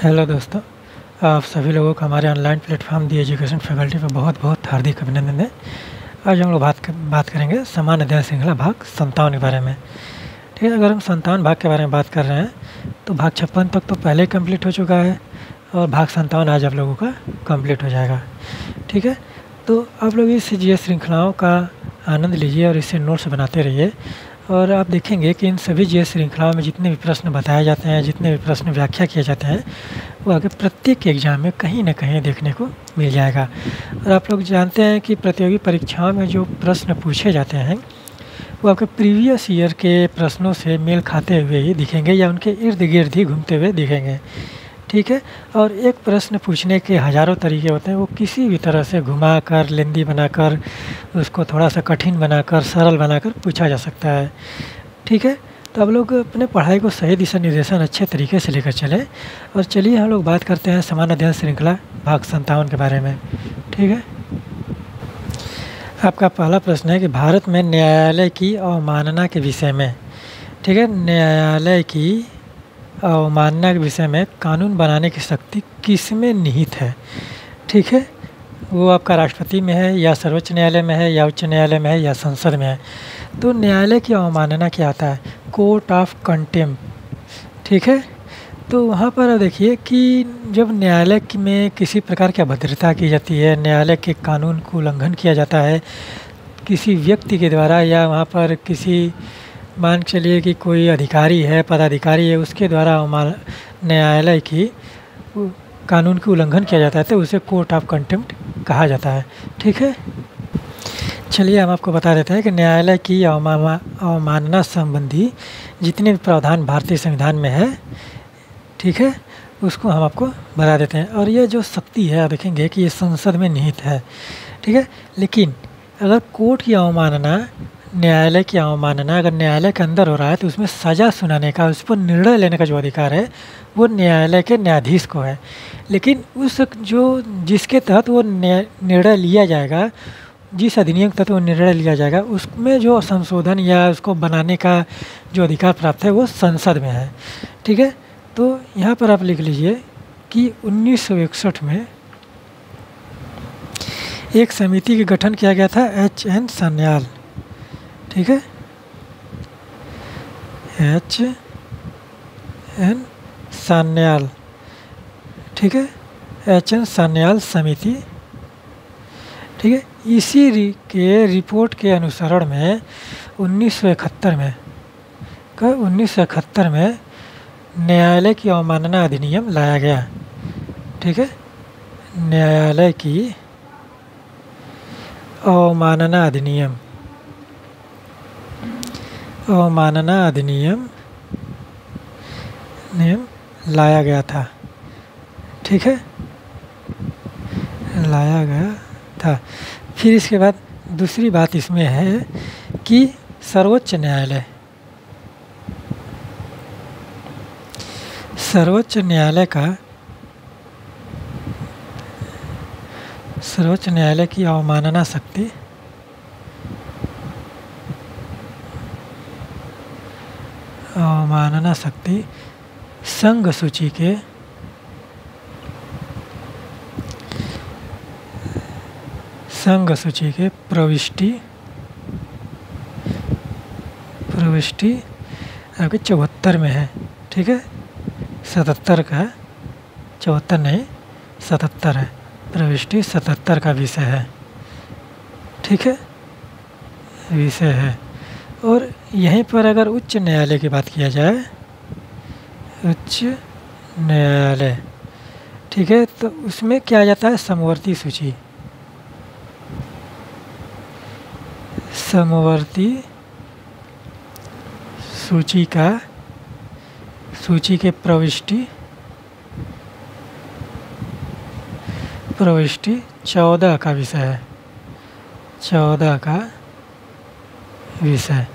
Hello दोस्तों, आप सभी लोगों का हमारे ऑनलाइन प्लेटफॉर्म दी एजुकेशन फैकल्टी पर बहुत बहुत हार्दिक अभिनंदन है। आज हम लोग बात करेंगे समान अध्ययन श्रृंखला भाग 57 के बारे में। ठीक है, अगर हम 57 भाग के बारे में बात कर रहे हैं तो भाग 56 तक तो पहले ही कंप्लीट हो चुका है और भाग 57 आज आप लोगों का कंप्लीट हो जाएगा। ठीक है, तो आप लोग इस जीएस श्रृंखलाओं का आनंद लीजिए और इससे नोट्स बनाते रहिए। और आप देखेंगे कि इन सभी जीएस श्रृंखलाओं में जितने भी प्रश्न बताए जाते हैं, जितने भी प्रश्न व्याख्या किए जाते हैं, वो आगे प्रत्येक एग्ज़ाम में कहीं ना कहीं देखने को मिल जाएगा। और आप लोग जानते हैं कि प्रतियोगी परीक्षाओं में जो प्रश्न पूछे जाते हैं वो आपके प्रीवियस ईयर के प्रश्नों से मेल खाते हुए ही दिखेंगे या उनके इर्द गिर्द ही घूमते हुए दिखेंगे। ठीक है, और एक प्रश्न पूछने के हज़ारों तरीके होते हैं, वो किसी भी तरह से घुमाकर, लेंदी बनाकर, उसको थोड़ा सा कठिन बनाकर, सरल बनाकर पूछा जा सकता है। ठीक है, तो आप लोग अपने पढ़ाई को सही दिशा निर्देशन अच्छे तरीके से लेकर चलें। और चलिए हम लोग बात करते हैं समान अध्ययन श्रृंखला भाग 57 के बारे में। ठीक है, आपका पहला प्रश्न है कि भारत में न्यायालय की अवमानना के विषय में, ठीक है, न्यायालय की अवमानना के विषय में कानून बनाने की शक्ति किस में निहित है। ठीक है, वो आपका राष्ट्रपति में है या सर्वोच्च न्यायालय में है या उच्च न्यायालय में है या संसद में है। तो न्यायालय की अवमानना क्या आता है? Court of contempt. ठीक है, तो वहाँ पर देखिए कि जब न्यायालय में किसी प्रकार की अभद्रता की जाती है, न्यायालय के कानून को उल्लंघन किया जाता है किसी व्यक्ति के द्वारा, या वहाँ पर किसी, मान के चलिए कि कोई अधिकारी है, पदाधिकारी है, उसके द्वारा न्यायालय की कानून की उल्लंघन किया जाता है, तो उसे कोर्ट ऑफ कंटेम्प्ट कहा जाता है। ठीक है, चलिए हम आपको बता देते हैं कि न्यायालय की अवमानना संबंधी जितने भी प्रावधान भारतीय संविधान में है, ठीक है, उसको हम आपको बता देते हैं। और ये जो शक्ति है, आप देखेंगे कि ये संसद में निहित है। ठीक है, लेकिन अगर कोर्ट की अवमानना, न्यायालय की अवमानना अगर न्यायालय के अंदर हो रहा है तो उसमें सज़ा सुनाने का, उस पर निर्णय लेने का जो अधिकार है वो न्यायालय के न्यायाधीश को है। लेकिन उस जिसके तहत वो निर्णय लिया जाएगा, जिस अधिनियम के तहत वो निर्णय लिया जाएगा, उसमें जो संशोधन या उसको बनाने का जो अधिकार प्राप्त है वो संसद में है। ठीक है, तो यहाँ पर आप लिख लीजिए कि 1961 में एक समिति का गठन किया गया था, H.N. सान्याल। ठीक है, H.N. सान्याल। ठीक है, H.N. सान्याल समिति। ठीक है, इसी के रिपोर्ट के अनुसरण में 1971 में न्यायालय की अवमानना अधिनियम लाया गया। ठीक है, न्यायालय की अवमानना अधिनियम लाया गया था। ठीक है, लाया गया था। फिर इसके बाद दूसरी बात इसमें है कि सर्वोच्च न्यायालय की अवमानना शक्ति संघ सूची के प्रविष्टि आपके 74 में है। ठीक है, 77 का, 74 नहीं 77 है, प्रविष्टि 77 का विषय है। ठीक है, विषय है। और यहीं पर अगर उच्च न्यायालय की बात किया जाए, उच्च न्यायालय, ठीक है, तो उसमें क्या आ जाता है? समवर्ती सूची के प्रविष्टि 14 का विषय है, 14 का विषय।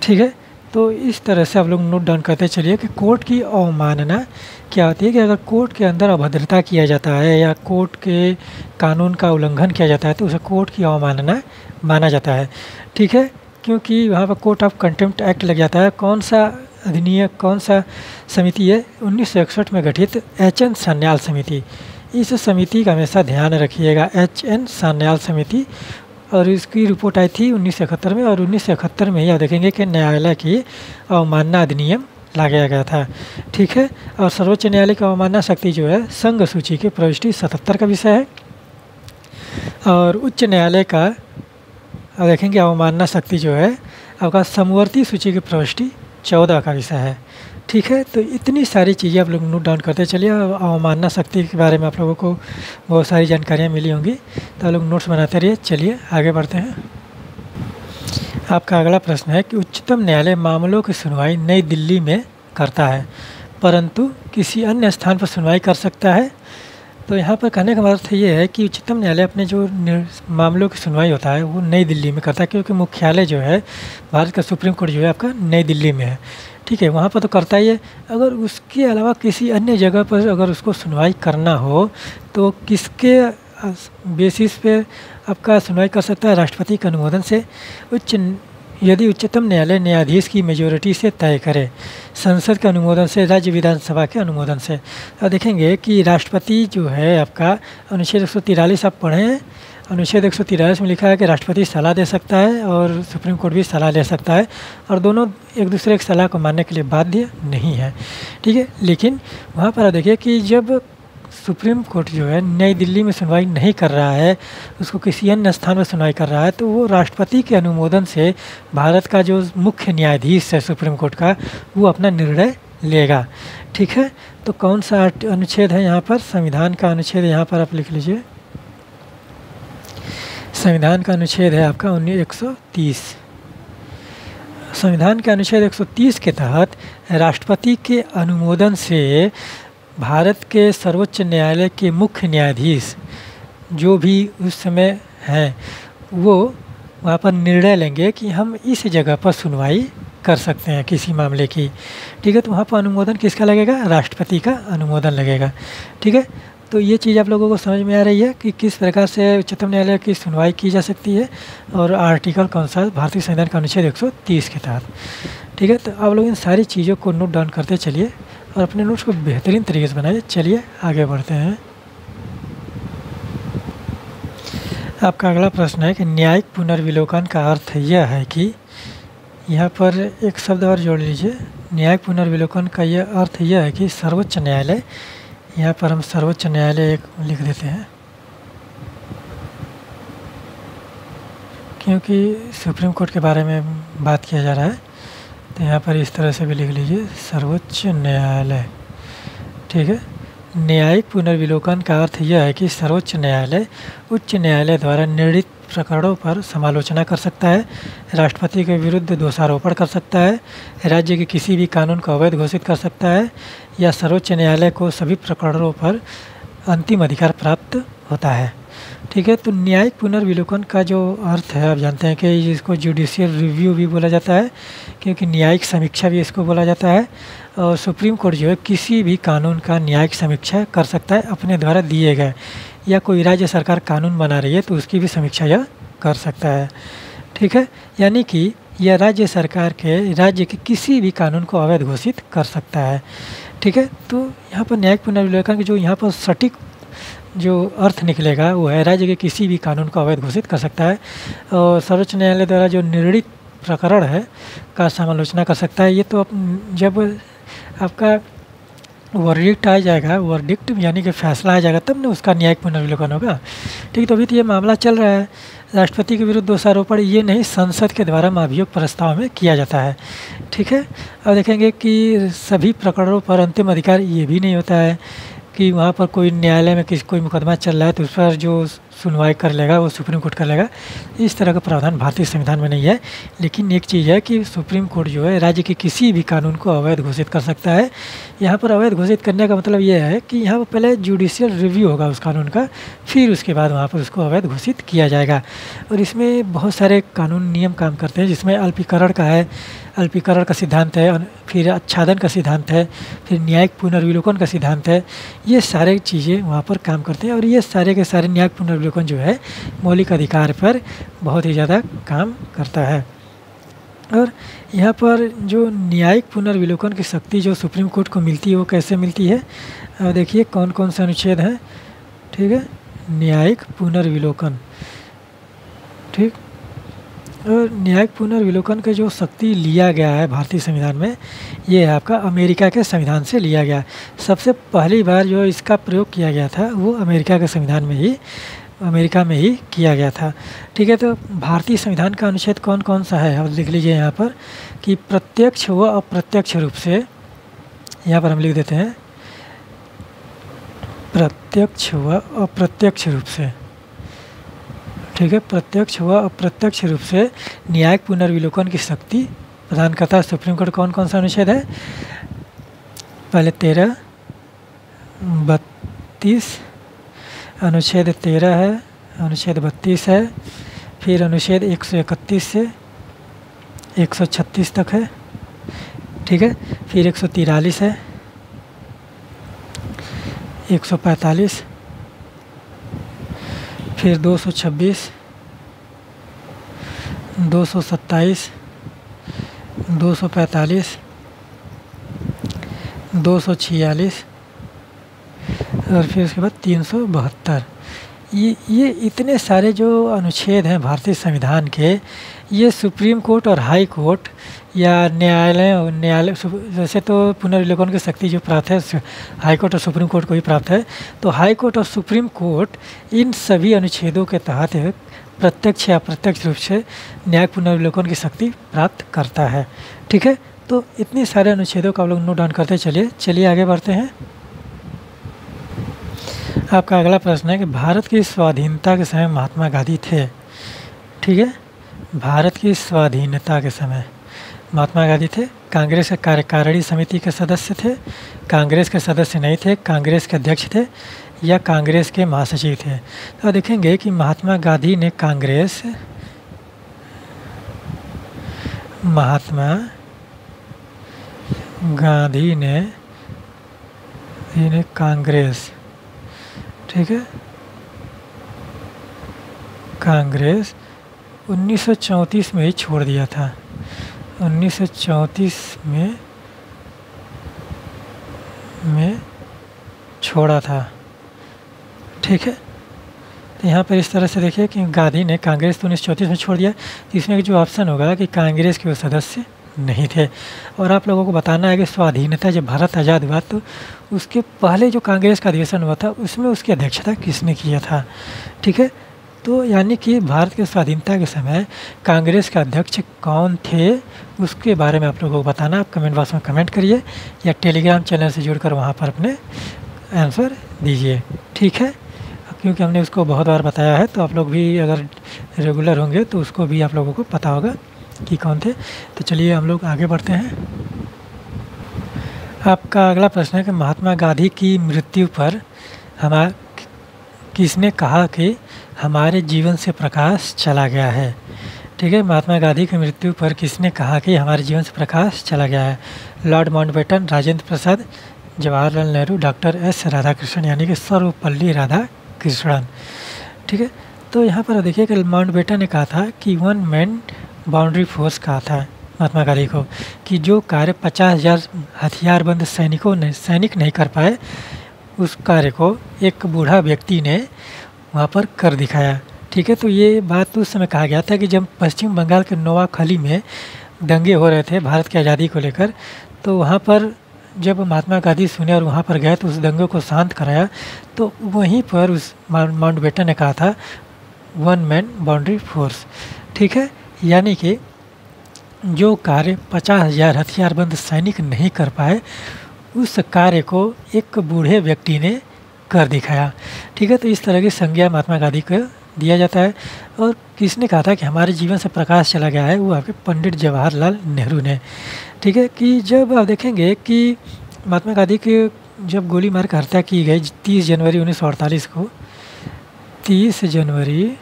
ठीक है, तो इस तरह से आप लोग नोट डाउन करते चलिए कि कोर्ट की अवमानना क्या होती है। कि अगर कोर्ट के अंदर अभद्रता किया जाता है या कोर्ट के कानून का उल्लंघन किया जाता है तो उसे कोर्ट की अवमानना माना जाता है। ठीक है, क्योंकि वहाँ पर कोर्ट ऑफ कंटेम्प्ट एक्ट लग जाता है। कौन सा अधिनियम कौन सा समिति है? 1961 में गठित एच.एन. सान्याल समिति। इस समिति का हमेशा ध्यान रखिएगा, एच.एन. सान्याल समिति, और इसकी रिपोर्ट आई थी 1971 में, और 1971 में ही आप देखेंगे कि न्यायालय की अवमानना अधिनियम लाया गया था। ठीक है, और सर्वोच्च न्यायालय की अवमानना शक्ति जो है संघ सूची की प्रविष्टि 77 का विषय है, और उच्च न्यायालय का अब देखेंगे अवमानना शक्ति जो है आपका समवर्ती सूची की प्रविष्टि 14 का विषय है। ठीक है, तो इतनी सारी चीज़ें आप लोग नोट डाउन करते चलिए। अवमानना शक्ति के बारे में आप लोगों को बहुत सारी जानकारियाँ मिली होंगी, तो आप लोग नोट्स बनाते रहिए। चलिए आगे बढ़ते हैं। आपका अगला प्रश्न है कि उच्चतम न्यायालय मामलों की सुनवाई नई दिल्ली में करता है, परंतु किसी अन्य स्थान पर सुनवाई कर सकता है। तो यहाँ पर कहने का अर्थ ये है कि उच्चतम न्यायालय अपने जो मामलों की सुनवाई होता है वो नई दिल्ली में करता है, क्योंकि मुख्यालय जो है भारत का सुप्रीम कोर्ट जो है आपका नई दिल्ली में है। ठीक है, वहाँ पर तो करता ही है। अगर उसके अलावा किसी अन्य जगह पर अगर उसको सुनवाई करना हो तो किसके बेसिस पे आपका सुनवाई कर सकता है? राष्ट्रपति के अनुमोदन से। यदि उच्चतम न्यायालय न्यायाधीश की मेजोरिटी से तय करे, संसद के अनुमोदन से, राज्य विधानसभा के अनुमोदन से। अब देखेंगे कि राष्ट्रपति जो है आपका अनुच्छेद 143 आप पढ़ें, अनुच्छेद 143 में लिखा है कि राष्ट्रपति सलाह दे सकता है और सुप्रीम कोर्ट भी सलाह ले सकता है, और दोनों एक दूसरे की सलाह को मानने के लिए बाध्य नहीं है। ठीक है, लेकिन वहाँ पर देखिए कि जब सुप्रीम कोर्ट जो है नई दिल्ली में सुनवाई नहीं कर रहा है, उसको किसी अन्य स्थान में सुनवाई कर रहा है, तो वो राष्ट्रपति के अनुमोदन से भारत का जो मुख्य न्यायाधीश है सुप्रीम कोर्ट का, वो अपना निर्णय लेगा। ठीक है, तो कौन सा अनुच्छेद है यहाँ पर? संविधान का अनुच्छेद यहाँ पर आप लिख लीजिए। संविधान का अनुच्छेद है आपका 130। संविधान के अनुच्छेद 130 के तहत राष्ट्रपति के अनुमोदन से भारत के सर्वोच्च न्यायालय के मुख्य न्यायाधीश जो भी उस समय हैं वो वहाँ पर निर्णय लेंगे कि हम इस जगह पर सुनवाई कर सकते हैं किसी मामले की। ठीक है, तो वहाँ पर अनुमोदन किसका लगेगा? राष्ट्रपति का अनुमोदन लगेगा। ठीक है, तो ये चीज़ आप लोगों को समझ में आ रही है कि किस प्रकार से उच्चतम न्यायालय की सुनवाई की जा सकती है, और आर्टिकल कौन सा? भारतीय संविधान का अनुच्छेद 130 के तहत। ठीक है, तो आप लोग इन सारी चीज़ों को नोट डाउन करते चलिए और अपने नोट्स को बेहतरीन तरीके से बनाइए। चलिए आगे बढ़ते हैं। आपका अगला प्रश्न है कि न्यायिक पुनर्विलोकन का अर्थ यह है कि, यहाँ पर एक शब्द और जोड़ लीजिए। न्यायिक पुनर्विलोकन का यह अर्थ यह है कि सर्वोच्च न्यायालय, यहाँ पर हम सर्वोच्च न्यायालय एक लिख देते हैं, क्योंकि सुप्रीम कोर्ट के बारे में बात किया जा रहा है, तो यहाँ पर इस तरह से भी लिख लीजिए, सर्वोच्च न्यायालय। ठीक है, न्यायिक पुनर्विलोकन का अर्थ यह है कि सर्वोच्च न्यायालय उच्च न्यायालय द्वारा निर्णीत प्रकरणों पर समालोचना कर सकता है, राष्ट्रपति के विरुद्ध दोषारोपण कर सकता है, राज्य के किसी भी कानून को अवैध घोषित कर सकता है, या सर्वोच्च न्यायालय को सभी प्रकरणों पर अंतिम अधिकार प्राप्त होता है। ठीक है, तो न्यायिक पुनर्विलोकन का जो अर्थ है आप जानते हैं कि इसको जुडिशियल रिव्यू भी बोला जाता है, क्योंकि न्यायिक समीक्षा भी इसको बोला जाता है, और सुप्रीम कोर्ट जो है किसी भी कानून का न्यायिक समीक्षा कर सकता है अपने द्वारा दिए गए, या कोई राज्य सरकार कानून बना रही है तो उसकी भी समीक्षा यह कर सकता है। ठीक है, यानी कि यह राज्य सरकार के राज्य के किसी भी कानून को अवैध घोषित कर सकता है। ठीक है, तो यहाँ पर न्यायिक पुनर्विलोकन की जो यहाँ पर सटीक जो अर्थ निकलेगा वो है राज्य के किसी भी कानून को अवैध घोषित कर सकता है, और सर्वोच्च न्यायालय द्वारा जो निर्णीत प्रकरण है का समालोचना कर सकता है। ये तो जब आपका वर्डिक्ट आ जाएगा, वर्डिक्ट यानी कि फैसला आ जाएगा, तब ना उसका न्यायिक पुनर्विलोकन होगा। ठीक है, तो अभी तो ये मामला चल रहा है, राष्ट्रपति के विरुद्ध दोषारोपण ये नहीं, संसद के द्वारा अभियोग प्रस्ताव में किया जाता है। ठीक है, अब देखेंगे कि सभी प्रकरणों पर अंतिम अधिकार ये भी नहीं होता है कि वहाँ पर कोई न्यायालय में कोई मुकदमा चल रहा है तो उस पर जो सुनवाई कर लेगा वो सुप्रीम कोर्ट कर लेगा। इस तरह का प्रावधान भारतीय संविधान में नहीं है। लेकिन एक चीज़ है कि सुप्रीम कोर्ट जो है राज्य के किसी भी कानून को अवैध घोषित कर सकता है। यहाँ पर अवैध घोषित करने का मतलब ये है कि यहाँ पर पहले जुडिशियल रिव्यू होगा उस कानून का, फिर उसके बाद वहाँ पर उसको अवैध घोषित किया जाएगा। और इसमें बहुत सारे कानून नियम काम करते हैं, जिसमें अल्पीकरण का है, अल्पीकरण का सिद्धांत है, फिर आच्छादन का सिद्धांत है, फिर न्यायिक पुनर्विलोकन का सिद्धांत है। ये सारे चीज़ें वहाँ पर काम करते हैं, और ये सारे के सारे न्यायिक पुनर्विलोकन जो है मौलिक अधिकार पर बहुत ही ज़्यादा काम करता है। और यहाँ पर जो न्यायिक पुनर्विलोकन की शक्ति जो सुप्रीम कोर्ट को मिलती है वो कैसे मिलती है, देखिए कौन कौन से अनुच्छेद हैं। ठीक है, न्यायिक पुनर्विलोकन, ठीक। और न्यायिक पुनर्विलोकन का जो शक्ति लिया गया है भारतीय संविधान में, ये है आपका अमेरिका के संविधान से लिया गया। सबसे पहली बार जो इसका प्रयोग किया गया था वो अमेरिका के संविधान में ही, अमेरिका में ही किया गया था। ठीक है, तो भारतीय संविधान का अनुच्छेद कौन कौन सा है, अब लिख लीजिए यहाँ पर कि प्रत्यक्ष व अप्रत्यक्ष रूप से, यहाँ पर हम लिख देते हैं प्रत्यक्ष व अप्रत्यक्ष रूप से। ठीक है, प्रत्यक्ष व अप्रत्यक्ष रूप से न्यायिक पुनर्विलोकन की शक्ति प्रदान करता है सुप्रीम कोर्ट। कौन कौन सा अनुच्छेद है, पहले 13, 32, अनुच्छेद 13 है, अनुच्छेद 32 है, फिर अनुच्छेद 131 से 136 तक है। ठीक है, फिर 143 है, 145, फिर 226, 227, 245, 246 और फिर उसके बाद 372। ये इतने सारे जो अनुच्छेद हैं भारतीय संविधान के, ये सुप्रीम कोर्ट और हाई कोर्ट या न्यायालय जैसे तो पुनर्विलोकन की शक्ति जो प्राप्त है हाई कोर्ट और सुप्रीम कोर्ट को ही प्राप्त है, तो हाई कोर्ट और सुप्रीम कोर्ट इन सभी अनुच्छेदों के तहत प्रत्यक्ष या अप्रत्यक्ष रूप से न्यायिक पुनर्विलोकन की शक्ति प्राप्त करता है। ठीक है, तो इतने सारे अनुच्छेदों का आप लोग नोट डाउन करते चलिए आगे बढ़ते हैं। आपका अगला प्रश्न है कि भारत की स्वाधीनता के समय महात्मा गांधी थे। ठीक है, भारत की स्वाधीनता के समय महात्मा गांधी थे, कांग्रेस के कार्यकारिणी समिति के सदस्य थे, कांग्रेस के सदस्य नहीं थे, कांग्रेस के अध्यक्ष थे या कांग्रेस के महासचिव थे। तो देखेंगे कि महात्मा गांधी ने कांग्रेस, ठीक है, कांग्रेस 1934 में ही छोड़ दिया था, 1934 में छोड़ा था। ठीक है, तो यहाँ पर इस तरह से देखिए कि गांधी ने कांग्रेस तो 1934 में छोड़ दिया, तो इसमें जो ऑप्शन होगा कि कांग्रेस के वो सदस्य नहीं थे। और आप लोगों को बताना है कि स्वाधीनता जब भारत आज़ाद हुआ तो उसके पहले जो कांग्रेस का अधिवेशन हुआ था उसमें उसकी अध्यक्षता किसने किया था। ठीक है, तो यानी कि भारत के स्वाधीनता के समय कांग्रेस के अध्यक्ष कौन थे उसके बारे में आप लोगों को बताना। आप कमेंट बॉक्स में कमेंट करिए या टेलीग्राम चैनल से जुड़कर वहाँ पर अपने आंसर दीजिए। ठीक है, क्योंकि हमने उसको बहुत बार बताया है, तो आप लोग भी अगर रेगुलर होंगे तो उसको भी आप लोगों को पता होगा कि कौन थे। तो चलिए हम लोग आगे बढ़ते हैं। आपका अगला प्रश्न है कि महात्मा गांधी की मृत्यु पर किसने कहा कि हमारे जीवन से प्रकाश चला गया है। ठीक है, महात्मा गांधी की मृत्यु पर किसने कहा कि हमारे जीवन से प्रकाश चला गया है। Lord Mountbatten, Rajendra Prasad, Jawaharlal Nehru, doctor S Radhakrishnan यानी कि सर्वपल्ली राधाकृष्णन। ठीक है, तो यहाँ पर देखिए कि माउंटबेटन ने कहा था कि 1 मैन बाउंड्री फोर्स कहा था महात्मा गांधी को कि जो कार्य 50,000 हथियारबंद सैनिक नहीं कर पाए उस कार्य को एक बूढ़ा व्यक्ति ने वहाँ पर कर दिखाया। ठीक है, तो ये बात उस समय कहा गया था कि जब पश्चिम बंगाल के नोआखली में दंगे हो रहे थे भारत की आज़ादी को लेकर, तो वहाँ पर जब महात्मा गांधी सुने और वहाँ पर गए तो उस दंगे को शांत कराया, तो वहीं पर उस माउंटबेटन ने कहा था 1 मैन बाउंड्री फोर्स। ठीक है, यानी कि जो कार्य 50,000 हथियारबंद सैनिक नहीं कर पाए उस कार्य को एक बूढ़े व्यक्ति ने कर दिखाया। ठीक है, तो इस तरह की संज्ञा महात्मा गांधी को दिया जाता है। और किसने कहा था कि हमारे जीवन से प्रकाश चला गया है, वो आपके पंडित जवाहरलाल नेहरू ने। ठीक है, कि जब आप देखेंगे कि महात्मा गांधी की जब गोली मार कर हत्या की गई 30 जनवरी 1948 को, 30 जनवरी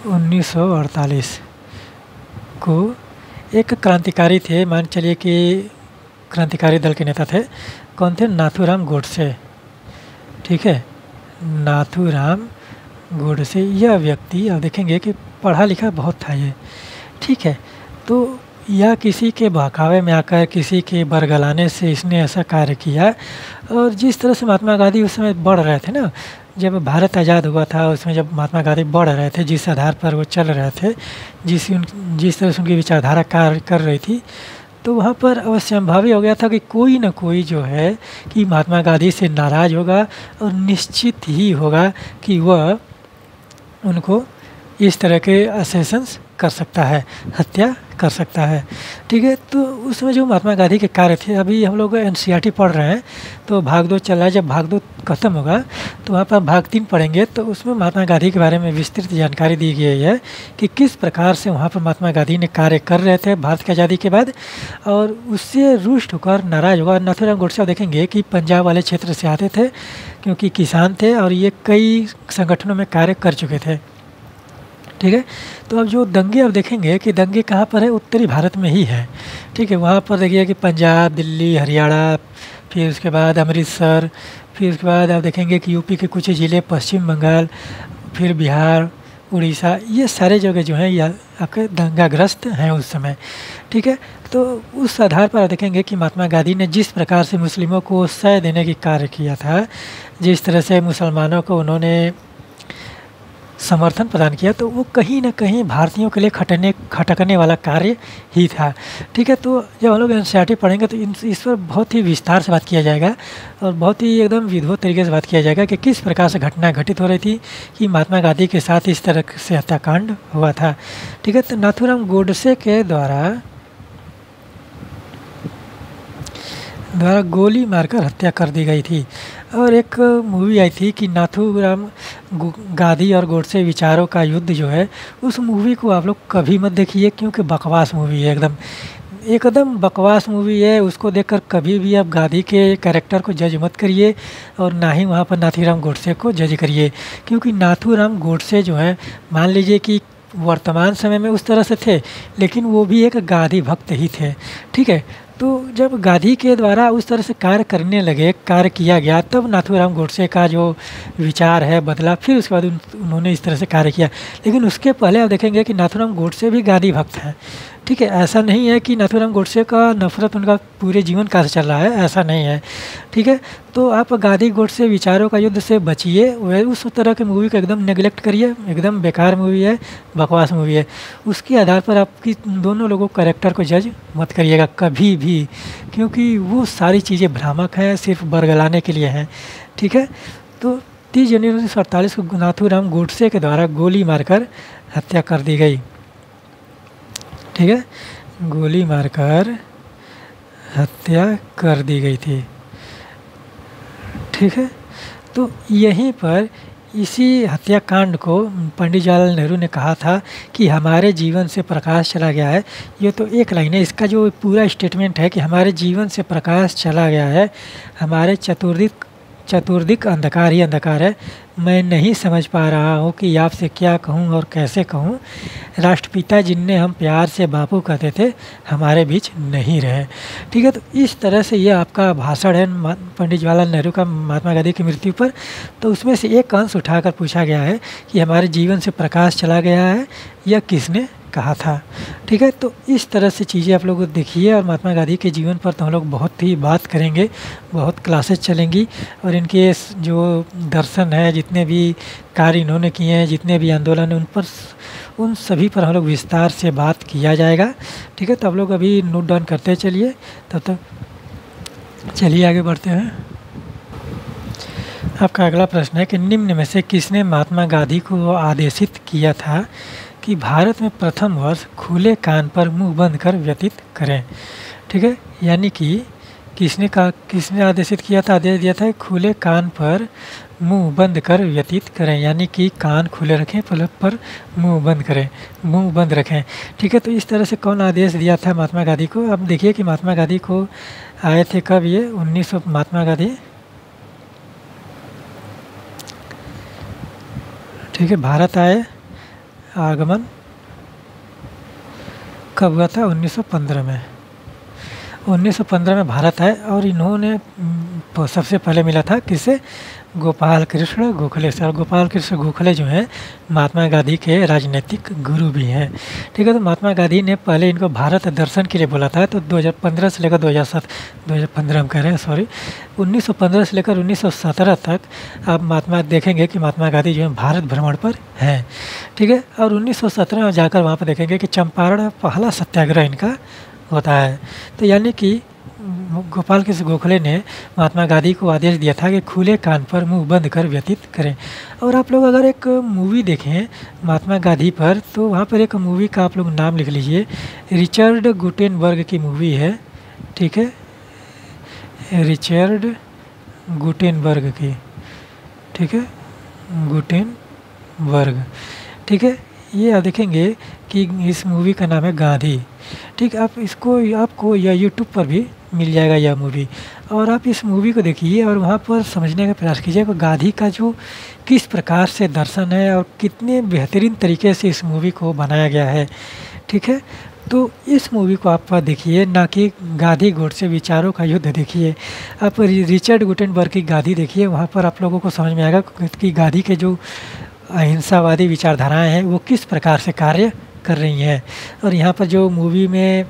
1948 को एक क्रांतिकारी थे, मान चलिए कि क्रांतिकारी दल के नेता थे, कौन थे, नाथूराम गोडसे। ठीक है, नाथूराम गोडसे यह व्यक्ति आप देखेंगे कि पढ़ा लिखा बहुत था ये। ठीक है। तो या किसी के बहकावे में आकर किसी के बरगलाने से इसने ऐसा कार्य किया। और जिस तरह से महात्मा गांधी उस समय बढ़ रहे थे ना, जब भारत आज़ाद हुआ था उसमें जब महात्मा गांधी बढ़ रहे थे, जिस आधार पर वो चल रहे थे, जिस तरह से उनकी विचारधारा कार्य कर रही थी, तो वहाँ पर अवश्यंभावी हो गया था कि कोई ना कोई जो है कि महात्मा गांधी से नाराज़ होगा और निश्चित ही होगा कि वह उनको इस तरह के असेसन्स कर सकता है, हत्या कर सकता है। ठीक है। तो उस समय जो महात्मा गांधी के कार्य थे, अभी हम लोग एनसीईआरटी पढ़ रहे हैं तो भाग 2 चल रहा है, जब भाग 2 खत्म होगा तो वहाँ पर भाग 3 पढ़ेंगे, तो उसमें महात्मा गांधी के बारे में विस्तृत जानकारी दी गई है कि किस प्रकार से वहाँ पर महात्मा गांधी ने कार्य कर रहे थे भारत की आज़ादी के बाद, और उससे रुष्ट होकर नाराज़ होगा। नाथूराम गोडसे देखेंगे कि पंजाब वाले क्षेत्र से आते थे क्योंकि किसान थे और ये कई संगठनों में कार्य कर चुके थे। ठीक है। तो अब जो दंगे आप देखेंगे कि दंगे कहाँ पर है, उत्तरी भारत में ही है। ठीक है। वहाँ पर देखिए कि पंजाब, दिल्ली, हरियाणा, फिर उसके बाद अमृतसर, फिर उसके बाद आप देखेंगे कि यूपी के कुछ ज़िले, पश्चिम बंगाल, फिर बिहार, उड़ीसा, ये सारे जगह जो हैं यह आपके दंगाग्रस्त हैं उस समय। ठीक है। तो उस आधार पर देखेंगे कि महात्मा गांधी ने जिस प्रकार से मुस्लिमों को शय देने की कार्य किया था, जिस तरह से मुसलमानों को उन्होंने समर्थन प्रदान किया, तो वो कहीं न कहीं भारतीयों के लिए खटकने वाला कार्य ही था। ठीक है। तो जब हम लोग एनसीईआरटी पढ़ेंगे तो इस पर बहुत ही विस्तार से बात किया जाएगा और बहुत ही एकदम विधिवत तरीके से बात किया जाएगा कि किस प्रकार से घटना घटित हो रही थी कि महात्मा गांधी के साथ इस तरह से हत्याकांड हुआ था। ठीक है। तो नाथूराम गोडसे के द्वारा गोली मारकर हत्या कर दी गई थी। और एक मूवी आई थी कि नाथूराम गांधी और गोडसे विचारों का युद्ध जो है, उस मूवी को आप लोग कभी मत देखिए क्योंकि बकवास मूवी है, एकदम बकवास मूवी है। उसको देखकर कभी भी आप गांधी के कैरेक्टर को जज मत करिए और ना ही वहाँ पर नाथूराम गोडसे को जज करिए, क्योंकि नाथूराम गोडसे जो है, मान लीजिए कि वर्तमान समय में उस तरह से थे, लेकिन वो भी एक गांधी भक्त ही थे। ठीक है। तो जब गांधी के द्वारा उस तरह से कार्य किया गया, तब नाथूराम गोडसे का जो विचार है बदला, फिर उसके बाद उन्होंने इस तरह से कार्य किया। लेकिन उसके पहले आप देखेंगे कि नाथूराम गोडसे भी गांधी भक्त हैं। ठीक है। ऐसा नहीं है कि नाथूराम गोडसे का नफरत उनका पूरे जीवन काल से चल रहा है, ऐसा नहीं है। ठीक है। तो आप गांधी गोडसे विचारों का युद्ध से बचिए, वह उस तरह की मूवी को एकदम नेगलेक्ट करिए, एकदम बेकार मूवी है, बकवास मूवी है। उसके आधार पर आपकी दोनों लोगों कैरेक्टर को जज मत करिएगा कभी भी, क्योंकि वो सारी चीज़ें भ्रामक हैं, सिर्फ बरगलाने के लिए हैं। ठीक है। तो 30 जनवरी 1948 को नाथूराम गोडसे के द्वारा गोली मारकर हत्या कर दी गई। ठीक है। गोली मारकर हत्या कर दी गई थी। ठीक है। तो यहीं पर इसी हत्याकांड को पंडित जवाहरलाल नेहरू ने कहा था कि हमारे जीवन से प्रकाश चला गया है। ये तो एक लाइन है, इसका जो पूरा स्टेटमेंट है कि हमारे जीवन से प्रकाश चला गया है, हमारे चतुर्दिक अंधकार ही अंधकार है। मैं नहीं समझ पा रहा हूँ कि आपसे क्या कहूँ और कैसे कहूँ। राष्ट्रपिता जिन्हें हम प्यार से बापू कहते थे, हमारे बीच नहीं रहे। ठीक है। तो इस तरह से ये आपका भाषण है पंडित जवाहरलाल नेहरू का महात्मा गांधी की मृत्यु पर। तो उसमें से एक अंश उठाकर पूछा गया है कि हमारे जीवन से प्रकाश चला गया है, यह किसने कहा था। ठीक है। तो इस तरह से चीज़ें आप लोग देखिए। और महात्मा गांधी के जीवन पर तो हम लोग बहुत ही बात करेंगे, बहुत क्लासेस चलेंगी, और इनके जो दर्शन है, जितने भी कार्य इन्होंने किए हैं, जितने भी आंदोलन हैं, उन सभी पर हम लोग विस्तार से बात किया जाएगा। ठीक है। तो आप लोग अभी नोट डाउन करते चलिए, तब तक चलिए आगे बढ़ते हैं। आपका अगला प्रश्न है कि निम्न में से किसने महात्मा गांधी को आदेशित किया था कि भारत में प्रथम वर्ष खुले कान पर मुंह बंद कर व्यतीत करें। ठीक है। यानी कि किसने आदेशित किया था, आदेश दिया था खुले कान पर मुंह बंद कर व्यतीत करें, यानी कि कान खुले रखें पर मुंह बंद करें, मुंह बंद रखें। ठीक है। तो इस तरह से कौन आदेश दिया था महात्मा गांधी को। अब देखिए कि महात्मा गांधी को आए थे कब, ये 1900 महात्मा गांधी, ठीक है, भारत आए, आगमन कब हुआ था, 1915 में। 1915 में भारत आए और इन्होंने सबसे पहले मिला था किससे, गोपाल कृष्ण गोखले से। और गोपाल कृष्ण गोखले जो हैं महात्मा गांधी के राजनीतिक गुरु भी हैं। ठीक है, तो महात्मा गांधी ने पहले इनको भारत दर्शन के लिए बोला था। तो 2015 से लेकर 2007 2015 हम कह रहे हैं, सॉरी, 1915 से लेकर 1917 तक आप महात्मा देखेंगे कि महात्मा गांधी जो है भारत भ्रमण पर हैं। ठीक है, और 1917 में जाकर वहाँ पर देखेंगे कि चंपारण में पहला सत्याग्रह इनका होता है। तो यानी कि गोपाल कृष्ण गोखले ने महात्मा गांधी को आदेश दिया था कि खुले कान पर मुंह बंद कर व्यतीत करें। और आप लोग अगर एक मूवी देखें महात्मा गांधी पर, तो वहाँ पर एक मूवी का आप लोग नाम लिख लीजिए, रिचर्ड गुटेनबर्ग की मूवी है। ठीक है, रिचर्ड गुटेनबर्ग की, ठीक है, गुटेनबर्ग। ठीक है, ये आप देखेंगे कि इस मूवी का नाम है गांधी। ठीक, आप इसको आपको या यूट्यूब पर भी मिल जाएगा यह मूवी, और आप इस मूवी को देखिए और वहाँ पर समझने का प्रयास कीजिए कि गांधी का जो किस प्रकार से दर्शन है और कितने बेहतरीन तरीके से इस मूवी को बनाया गया है। ठीक है, तो इस मूवी को आप देखिए, ना कि गांधी गोडसे विचारों का युद्ध देखिए। आप रिचर्ड गुटेनबर्ग की गांधी देखिए, वहाँ पर आप लोगों को समझ में आएगा कि गांधी के जो अहिंसावादी विचारधाराएं हैं वो किस प्रकार से कार्य कर रही हैं। और यहाँ पर जो मूवी में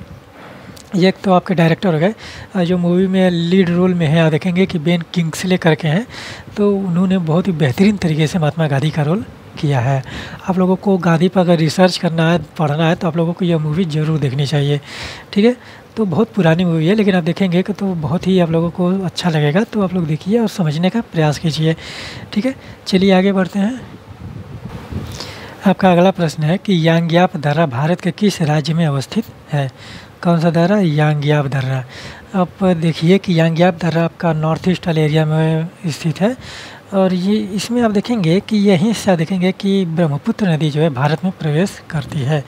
एक तो आपके डायरेक्टर हो गए, जो मूवी में लीड रोल में है, आप देखेंगे कि बेन किंग्सले करके हैं। तो उन्होंने बहुत ही बेहतरीन तरीके से महात्मा गांधी का रोल किया है। आप लोगों को गांधी पर अगर रिसर्च करना है, पढ़ना है, तो आप लोगों को यह मूवी ज़रूर देखनी चाहिए। ठीक है, तो बहुत पुरानी मूवी है, लेकिन आप देखेंगे कि तो बहुत ही आप लोगों को अच्छा लगेगा। तो आप लोग देखिए और समझने का प्रयास कीजिए। ठीक है, चलिए आगे बढ़ते हैं। आपका अगला प्रश्न है कि यांग्याप दर्रा भारत के किस राज्य में अवस्थित है? कौन सा दर्रा? यांग्याप दर्रा। आप देखिए कि यांग्याप दर्रा आपका नॉर्थ ईस्ट वाले एरिया में स्थित है। और ये इसमें आप देखेंगे कि यहीं से देखेंगे कि ब्रह्मपुत्र नदी जो है भारत में प्रवेश करती है।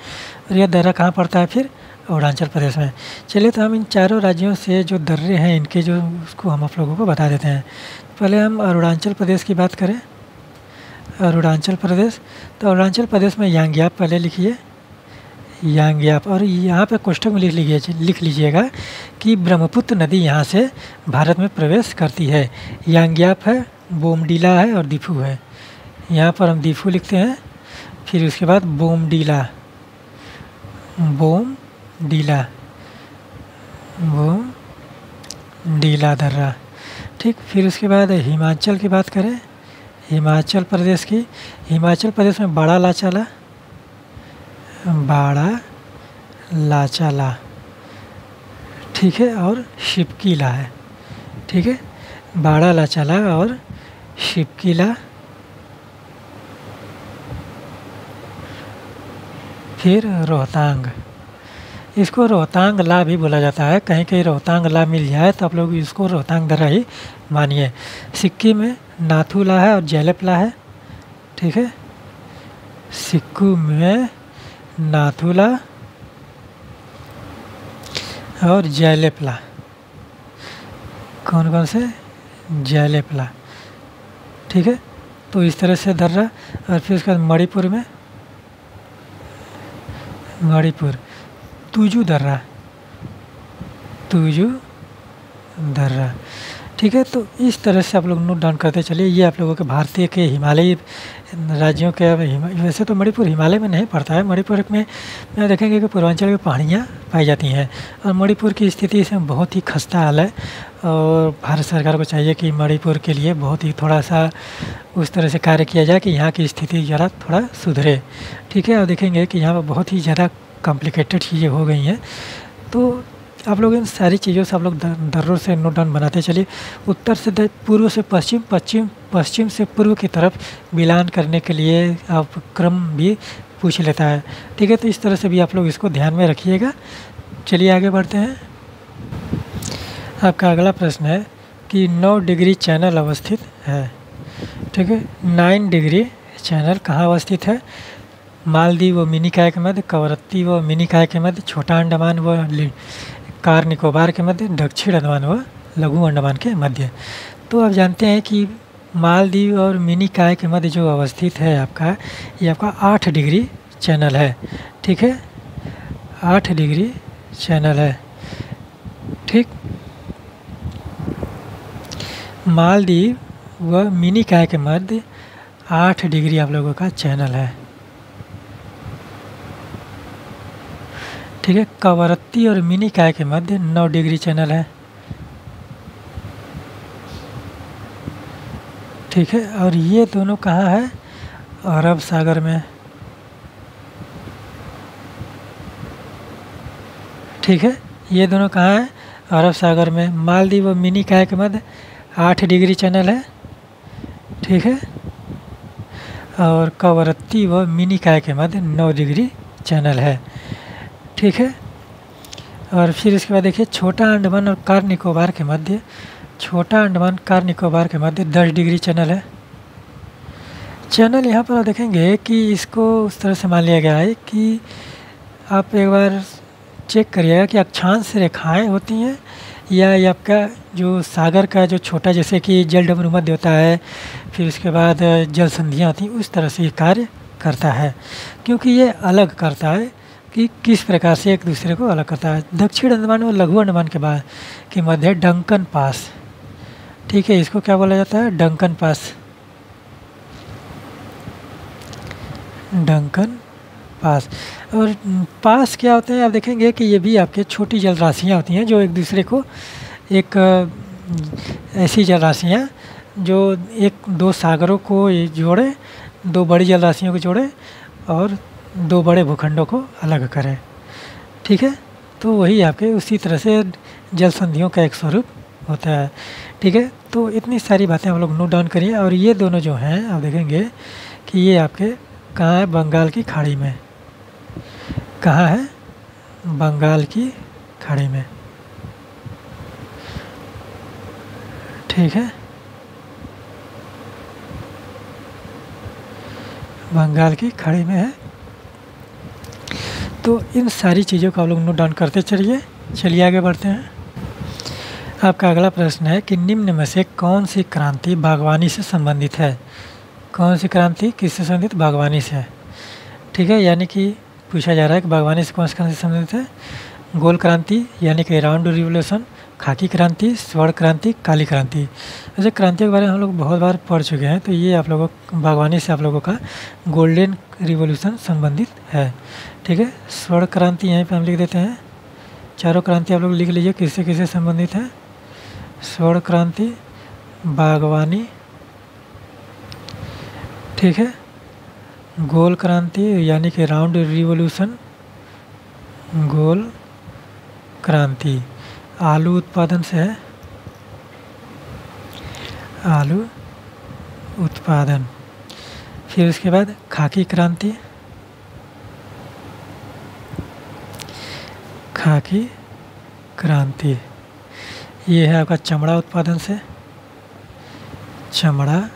और यह दर्रा कहाँ पड़ता है? फिर अरुणाचल प्रदेश में। चलिए, तो हम इन चारों राज्यों से जो दर्रे हैं इनके जो उसको हम आप लोगों को बता देते हैं। पहले हम अरुणाचल प्रदेश की बात करें। अरुणाचल प्रदेश, तो अरुणाचल प्रदेश में यांग्याप पहले लिखिए, यांग्याप। और यहाँ पे कोष्ठक में लिख लीजिएगा कि ब्रह्मपुत्र नदी यहाँ से भारत में प्रवेश करती है। यांग्याप है, बोमडीला है और दीफू है। यहाँ पर हम दीफू लिखते हैं, फिर उसके बाद बोमडीला, बोमडीला, बोमडीला दर्रा। ठीक, फिर उसके बाद हिमाचल की बात करें, हिमाचल प्रदेश की, हिमाचल प्रदेश में बाड़ा लाचाला, बाड़ा लाचाला, ठीक है, और शिपकीला है। ठीक है, बाड़ा लाचाला और शिपकीला। फिर रोहतांग, इसको रोहतांग ला भी बोला जाता है। कहीं कहीं रोहतांग ला मिल जाए तो आप लोग इसको रोहतांग दर्रा ही मानिए। सिक्किम में नाथुला है और जेलेपला है। ठीक है, सिक्किम में नाथुला और जेलेपला। कौन कौन से? जेलेपला। ठीक है, तो इस तरह से दर्रा। और फिर उसके बाद मणिपुर में, मणिपुर तुजू दर्रा, तुजू दर्रा। ठीक है, तो इस तरह से आप लोग नोट डाउन करते चलिए। ये आप लोगों के भारतीय के हिमालयी राज्यों के, वैसे तो मणिपुर हिमालय में नहीं पड़ता है। मणिपुर में देखेंगे कि पूर्वांचल की पहाड़ियाँ पाई जाती हैं। और मणिपुर की स्थिति इसमें बहुत ही खस्ता हाल है। और भारत सरकार को चाहिए कि मणिपुर के लिए बहुत ही थोड़ा सा उस तरह से कार्य किया जाए कि यहाँ की स्थिति ज़रा थोड़ा सुधरे। ठीक है, और देखेंगे कि यहाँ पर बहुत ही ज़्यादा कॉम्प्लिकेटेड चीज़ें हो गई हैं। तो आप लोग इन सारी चीज़ों से आप लोग दर्रों से नोट डाउन बनाते चलिए। उत्तर से पूर्व से पश्चिम, पश्चिम से पूर्व की तरफ मिलान करने के लिए आप क्रम भी पूछ लेता है। ठीक है, तो इस तरह से भी आप लोग इसको ध्यान में रखिएगा। चलिए आगे बढ़ते हैं। आपका अगला प्रश्न है कि 9 डिग्री चैनल अवस्थित है। ठीक है, 9 डिग्री चैनल कहाँ अवस्थित है? मालदीव व मिनीकॉय के मध्य, कवरत्ती व मिनीकॉय के मध्य, छोटा अंडमान व कार निकोबार के मध्य, दक्षिण अंडमान व लघु अंडमान के मध्य। तो आप जानते हैं कि मालदीव और मिनीकॉय के मध्य जो अवस्थित है आपका, ये आपका 8 डिग्री चैनल है। ठीक है, 8 डिग्री चैनल है। ठीक, मालदीव व मिनी काय के मध्य 8 डिग्री आप लोगों का चैनल है। ठीक है, कवरत्ती और मिनी काय के मध्य 9 डिग्री चैनल है। ठीक है, और ये दोनों कहाँ है? अरब सागर में। ठीक है, ये दोनों कहाँ है? अरब सागर में। मालदीव और मिनी काय के मध्य 8 डिग्री चैनल है। ठीक है, और कवरत्ती व मिनी काय के मध्य 9 डिग्री चैनल है। ठीक है, और फिर इसके बाद देखिए छोटा अंडमान और कार निकोबार के मध्य, छोटा अंडमान कार निकोबार के मध्य 10 डिग्री चैनल है। चैनल यहाँ पर आप देखेंगे कि इसको उस तरह से मान लिया गया है कि आप एक बार चेक करिएगा कि अक्षांश रेखाएं होती हैं या ये आपका जो सागर का जो छोटा, जैसे कि जल डमरू मध्य होता है, फिर उसके बाद जल संधियाँ होती हैं, उस तरह से ये कार्य करता है। क्योंकि ये अलग करता है कि किस प्रकार से एक दूसरे को अलग करता है। दक्षिण अंडमान और लघु अंडमान के बाद के मध्य डंकन पास। ठीक है, इसको क्या बोला जाता है? Duncan pass. Duncan pass. और पास क्या होते हैं? आप देखेंगे कि ये भी आपके छोटी जल राशियाँ होती हैं जो एक दूसरे को, एक ऐसी जल राशियाँ जो एक दो सागरों को जोड़े, दो बड़ी जल राशियों को जोड़े और दो बड़े भूखंडों को अलग करें। ठीक है, तो वही आपके उसी तरह से जल संधियों का एक स्वरूप होता है। ठीक है, तो इतनी सारी बातें हम लोग नोट डाउन करिए। और ये दोनों जो हैं आप देखेंगे कि ये आपके कहाँ है? बंगाल की खाड़ी में। कहाँ है? बंगाल की खाड़ी में। ठीक है, बंगाल की खाड़ी में है। तो इन सारी चीज़ों को आप लोग नोट डाउन करते चलिए। चलिए आगे बढ़ते हैं। आपका अगला प्रश्न है कि निम्न में से कौन सी क्रांति बागवानी से संबंधित है? कौन सी क्रांति किससे संबंधित? बागवानी से है। ठीक है, यानी कि पूछा जा रहा है कि बागवानी से कौन सी क्रांति संबंधित है? गोल क्रांति यानी कि राउंड रिवोल्यूशन, खाकी क्रांति, स्वर्ण क्रांति, काली क्रांति। वैसे क्रांतियों के बारे में हम लोग बहुत बार पढ़ चुके हैं, तो ये आप लोगों बागवानी से आप लोगों का गोल्डन रिवोल्यूशन संबंधित है। ठीक है, स्वर्ण क्रांति यहीं पे हम लिख देते हैं। चारों क्रांति आप लोग लिख लीजिए किससे किससे संबंधित है। स्वर्ण क्रांति, बागवानी, ठीक है, गोल क्रांति यानी कि राउंड रिवोल्यूशन, गोल क्रांति आलू उत्पादन से है, आलू उत्पादन। फिर उसके बाद खाकी क्रांति, खाकी क्रांति ये है आपका चमड़ा उत्पादन से, चमड़ा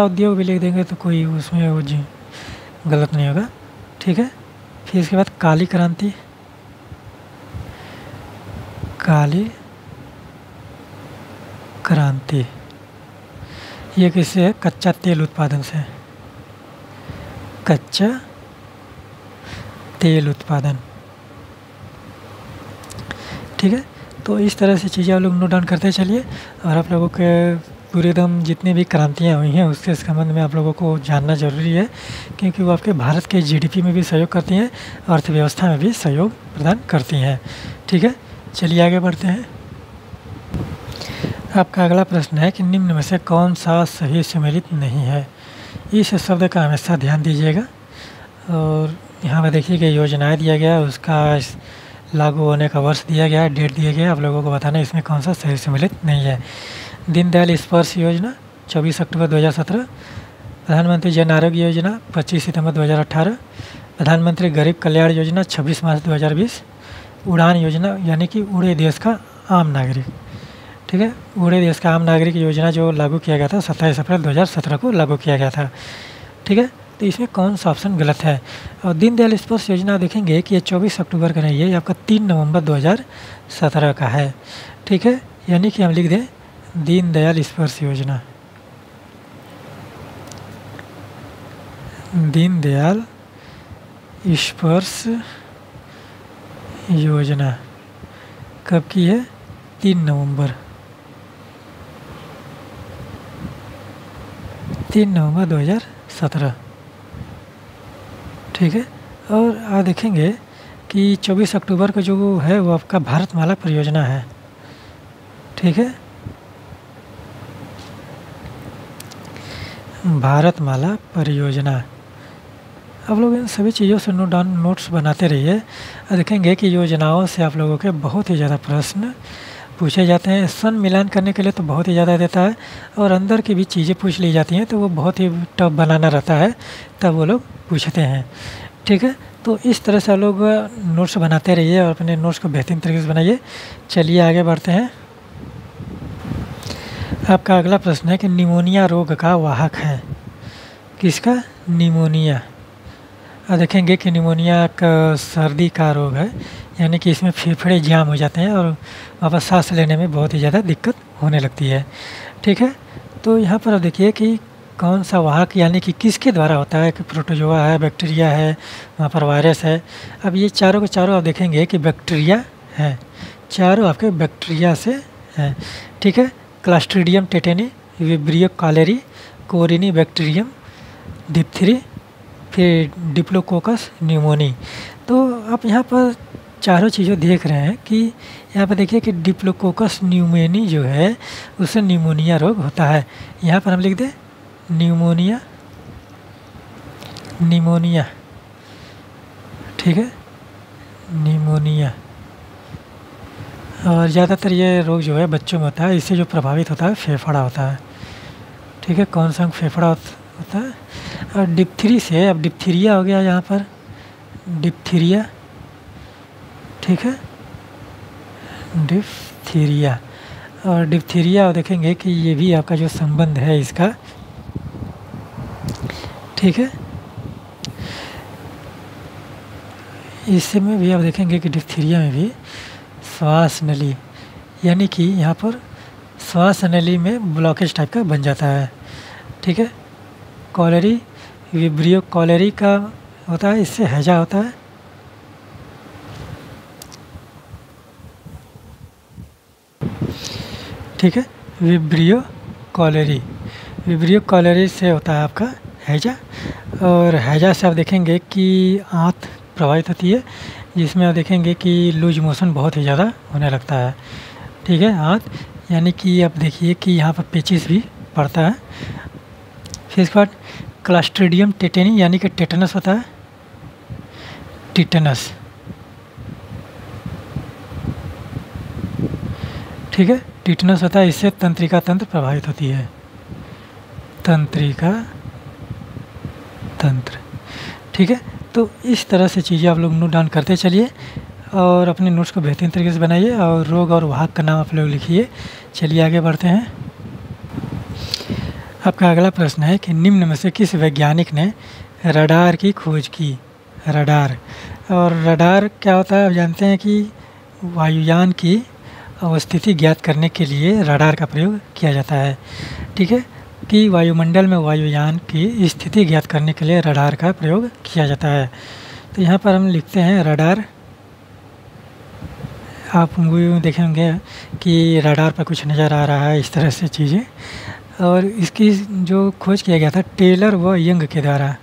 उद्योग भी लिख देंगे तो कोई उसमें वो जी गलत नहीं होगा। ठीक है, फिर इसके बाद काली क्रांति, काली क्रांति ये किससे है? कच्चा तेल उत्पादन से, कच्चा तेल उत्पादन। ठीक है, तो इस तरह से चीज़ें आप लोग नोट डाउन करते चलिए। और आप लोगों के पूरे एकदम जितने भी क्रांतियाँ हुई हैं उसके संबंध में आप लोगों को जानना ज़रूरी है, क्योंकि वो आपके भारत के जीडीपी में भी सहयोग करती हैं, अर्थव्यवस्था में भी सहयोग प्रदान करती हैं। ठीक है, चलिए आगे बढ़ते हैं। आपका अगला प्रश्न है कि निम्न में से कौन सा सही सम्मिलित नहीं है? इस शब्द का हमेशा ध्यान दीजिएगा। और यहाँ पर देखिए कि योजनाएँ दिया गया, उसका लागू होने का वर्ष दिया गया, डेट दिया गया, आप लोगों को बताना है इसमें कौन सा सही सम्मिलित नहीं है। दीनदयाल स्पर्श योजना 24 अक्टूबर 2017, प्रधानमंत्री जन आरोग्य योजना 25 सितंबर 2018, प्रधानमंत्री गरीब कल्याण योजना 26 मार्च 2020, उड़ान योजना यानी कि उड़े देश का आम नागरिक। ठीक है, उड़े देश का आम नागरिक योजना जो लागू किया गया था 27 अप्रैल 2017 को लागू किया गया था। ठीक है, तो इसमें कौन सा ऑप्शन गलत है? और दीनदयाल स्पर्श योजना देखेंगे कि ये 24 अक्टूबर का नहीं है, ये आपका 3 नवंबर 2017 का है। ठीक है, यानी कि हम लिख दें दीनदयाल स्पर्श योजना, दीनदयाल स्पर्श योजना कब की है? 3 नवंबर 3 नवंबर 2017। ठीक है। और आप देखेंगे कि 24 अक्टूबर को जो है वो आपका भारतमाला परियोजना है। ठीक है, भारतमाला परियोजना। आप लोग इन सभी चीज़ों से नोट्स बनाते रहिए और देखेंगे कि योजनाओं से आप लोगों के बहुत ही ज़्यादा प्रश्न पूछे जाते हैं। सन मिलान करने के लिए तो बहुत ही ज़्यादा देता है, और अंदर की भी चीज़ें पूछ ली जाती हैं तो वो बहुत ही टफ बनाना रहता है, तब वो लोग पूछते हैं। ठीक है, तो इस तरह से आप लोग नोट्स बनाते रहिए और अपने नोट्स को बेहतरीन तरीके से बनाइए। चलिए आगे बढ़ते हैं। आपका अगला प्रश्न है कि निमोनिया रोग का वाहक है। किसका? निमोनिया। और देखेंगे कि निमोनिया का सर्दी का रोग है, यानी कि इसमें फेफड़े जाम हो जाते हैं और वापस सांस लेने में बहुत ही ज़्यादा दिक्कत होने लगती है। ठीक है, तो यहाँ पर आप देखिए कि कौन सा वाहक यानी कि किसके द्वारा होता है, कि प्रोटोजोआ है, बैक्टीरिया है, वहाँ पर वायरस है। अब ये चारों के चारों आप देखेंगे कि बैक्टीरिया है, चारों आपके बैक्टीरिया से हैं। ठीक है, क्लास्ट्रीडियम टेटेनी, विब्रियो कॉलेरी, कोरिनी बैक्टीरियम, डिप्थरी, फिर डिप्लोकोकस न्यूमोनी। तो आप यहाँ पर चारों चीज़ें देख रहे हैं कि यहाँ पर देखिए कि डिप्लोकोकस न्यूमोनी जो है उससे न्यूमोनिया रोग होता है। यहाँ पर हम लिख दें न्यूमोनिया, निमोनिया। ठीक है, निमोनिया। और ज़्यादातर ये रोग जो है बच्चों में होता है। इससे जो प्रभावित होता है फेफड़ा होता है। ठीक है, कौन सा फेफड़ा होता है। और डिप्थरी से, अब डिप्थीरिया हो गया यहाँ पर, डिप्थीरिया। ठीक है, डिप्थीरिया। और डिप्थीरिया देखेंगे कि ये भी आपका जो संबंध है इसका। ठीक है, इसमें भी आप देखेंगे कि डिप्थीरिया में भी श्वास नली, यानी कि यहाँ पर श्वास नली में ब्लॉकेज टाइप का बन जाता है। ठीक है, कॉलेरी, विब्रियो कॉलेरी का होता है, इससे हैजा होता है। ठीक है, विब्रियो कॉलेरी, विब्रियो कॉलेरी से होता है आपका हैजा। और हैजा से आप देखेंगे कि आंत प्रभावित होती है, जिसमें आप देखेंगे कि लूज मोशन बहुत ही ज़्यादा होने लगता है। ठीक है, आंत, यानी कि आप देखिए कि यहाँ पर पेचिस भी पड़ता है। फिर इसके बाद क्लास्ट्रीडियम टेटेनी, यानी कि टेटनस होता है, टिटनस। ठीक है, टिटनस होता है, इससे तंत्रिका तंत्र प्रभावित होती है, तंत्रिका तंत्र। ठीक है, तो इस तरह से चीज़ें आप लोग नोट डाउन करते चलिए और अपने नोट्स को बेहतरीन तरीके से बनाइए और रोग और वाहक का नाम आप लोग लिखिए। चलिए आगे बढ़ते हैं। आपका अगला प्रश्न है कि निम्न में से किस वैज्ञानिक ने रडार की खोज की। रडार, और रडार क्या होता है आप जानते हैं कि वायुयान की अवस्थिति ज्ञात करने के लिए रडार का प्रयोग किया जाता है। ठीक है, कि वायुमंडल में वायुयान की स्थिति ज्ञात करने के लिए रडार का प्रयोग किया जाता है। तो यहाँ पर हम लिखते हैं रडार। आप मूवी में देखेंगे कि रडार पर कुछ नज़र आ रहा है, इस तरह से चीज़ें। और इसकी जो खोज किया गया था टेलर व यंग के द्वारा।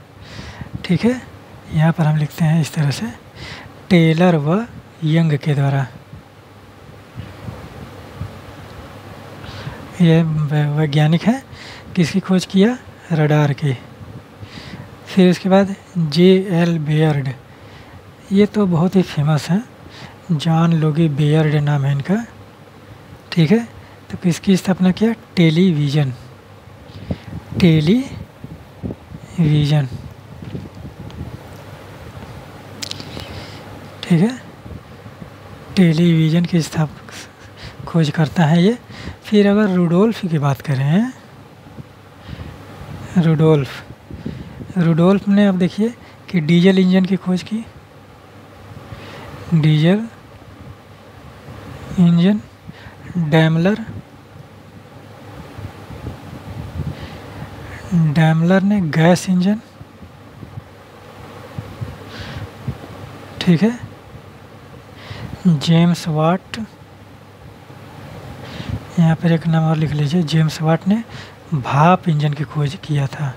ठीक है, यहाँ पर हम लिखते हैं इस तरह से, टेलर व यंग के द्वारा। ये वैज्ञानिक है, किसकी खोज किया? रडार की। फिर इसके बाद J.L. बेयर्ड, ये तो बहुत ही फेमस है, जॉन लोगी बेयर्ड नाम है इनका। ठीक है, तो किसकी स्थापना किया? Television, television. ठीक है, टेलीविज़न की खोज करता है ये। फिर अगर रुडोल्फ की बात करें, रुडोल्फ ने अब देखिए कि डीजल इंजन की खोज की, डीजल इंजन। डैमलर ने गैस इंजन। ठीक है, जेम्स वाट, यहाँ पर एक नाम और लिख लीजिए, जेम्स वाट ने भाप इंजन की खोज किया था?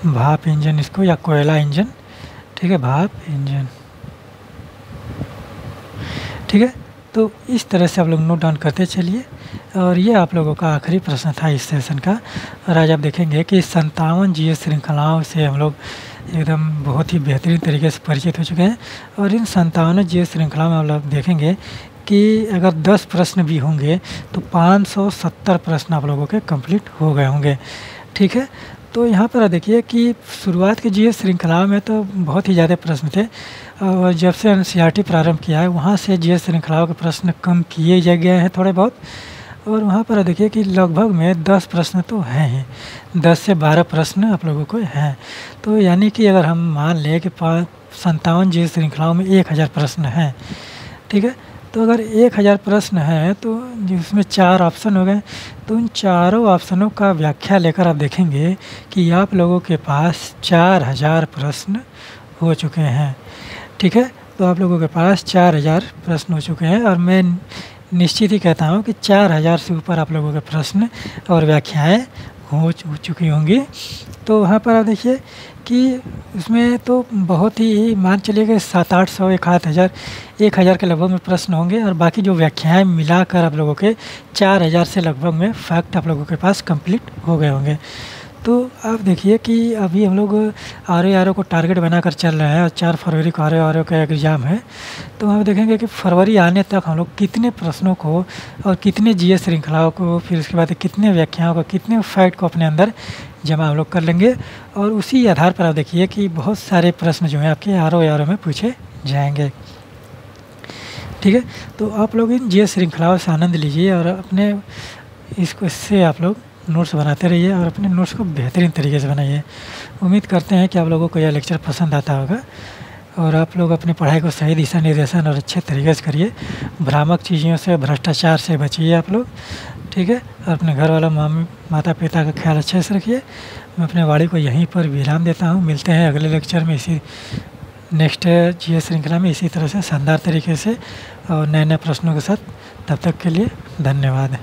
भाप इंजन इसको, या कोयला इंजन, ठीक है, भाप इंजन, ठीक है। तो इस तरह से आप लोग नोट डाउन करते चलिए। और ये आप लोगों का आखिरी प्रश्न था इस सेशन का। और आज आप देखेंगे कि 57 जीएस श्रृंखलाओं से हम लोग एकदम बहुत ही बेहतरीन तरीके से परिचित हो चुके हैं। और इन 57 जीएस श्रृंखलाओं में आप लोग देखेंगे कि अगर 10 प्रश्न भी होंगे तो 570 प्रश्न आप लोगों के कंप्लीट हो गए होंगे, ठीक है। तो यहाँ पर देखिए कि शुरुआत की जीएस श्रृंखलाओं में तो बहुत ही ज़्यादा प्रश्न थे, और जब से एनसीईआरटी प्रारंभ किया है वहाँ से जीएस श्रृंखलाओं के प्रश्न कम किए गए हैं थोड़े बहुत। और वहाँ पर देखिए कि लगभग में 10 प्रश्न तो हैं ही, 10 से 12 प्रश्न आप लोगों को हैं। तो यानी कि अगर हम मान लें कि 57 जीएस श्रृंखलाओं में 1000 प्रश्न हैं, ठीक है। तो अगर 1000 प्रश्न हैं तो जिसमें 4 ऑप्शन हो गए, तो उन चारों ऑप्शनों का व्याख्या लेकर आप देखेंगे कि आप लोगों के पास 4000 प्रश्न हो चुके हैं, ठीक है। तो आप लोगों के पास 4000 प्रश्न हो चुके हैं, और मैं निश्चित ही कहता हूँ कि 4000 से ऊपर आप लोगों के प्रश्न और व्याख्याएँ हो चुकी होंगी। तो वहाँ पर आप देखिए कि उसमें तो बहुत ही मान चलिए कि 700-800 1000 के लगभग में प्रश्न होंगे, और बाकी जो व्याख्याएँ मिलाकर आप लोगों के 4000 से लगभग में फैक्ट आप लोगों के पास कंप्लीट हो गए होंगे। तो आप देखिए कि अभी हम लोग आर को टारगेट बनाकर चल रहे हैं, और 4 फरवरी को आर का एग्ज़ाम है। तो हम देखेंगे कि फरवरी आने तक हम लोग कितने प्रश्नों को और कितने जीएस श्रृंखलाओं को, फिर उसके बाद कितने व्याख्याओं को, कितने फैक्ट को अपने अंदर जमा हम लोग कर लेंगे। और उसी आधार पर आप देखिए कि बहुत सारे प्रश्न जो हैं आपके आर में पूछे जाएंगे, ठीक है। तो आप लोग इन जीएस श्रृंखलाओं से आनंद लीजिए, और अपने इससे आप लोग नोट्स बनाते रहिए, और अपने नोट्स को बेहतरीन तरीके से बनाइए। उम्मीद करते हैं कि आप लोगों को यह लेक्चर पसंद आता होगा, और आप लोग अपनी पढ़ाई को सही दिशा निर्देशन और अच्छे तरीके से करिए। भ्रामक चीज़ों से, भ्रष्टाचार से बचिए आप लोग, ठीक है। और अपने घर वाला माता पिता का ख्याल अच्छे से रखिए। मैं अपने वाणी को यहीं पर विराम देता हूँ। मिलते हैं अगले लेक्चर में इसी नेक्स्ट जीएस श्रृंखला में इसी तरह से शानदार तरीके से और नए नए प्रश्नों के साथ। तब तक के लिए धन्यवाद।